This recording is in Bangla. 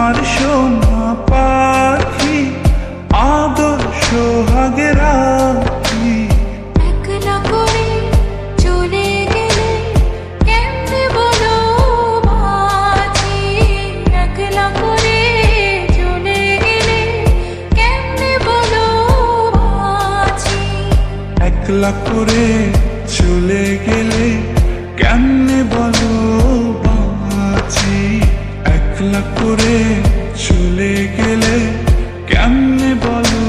আমার সোনা পাখি আদর সোহাগে রাখি। একলা করে চলে গেলে কেমনে বলো বাঁচি, একলা করে চলে গেলে কেমনে বলো বাঁচি। একলা করে চলে গেলে কেমনে বলো বাঁচি, একলা করে চলে গেলে কেমনে বলো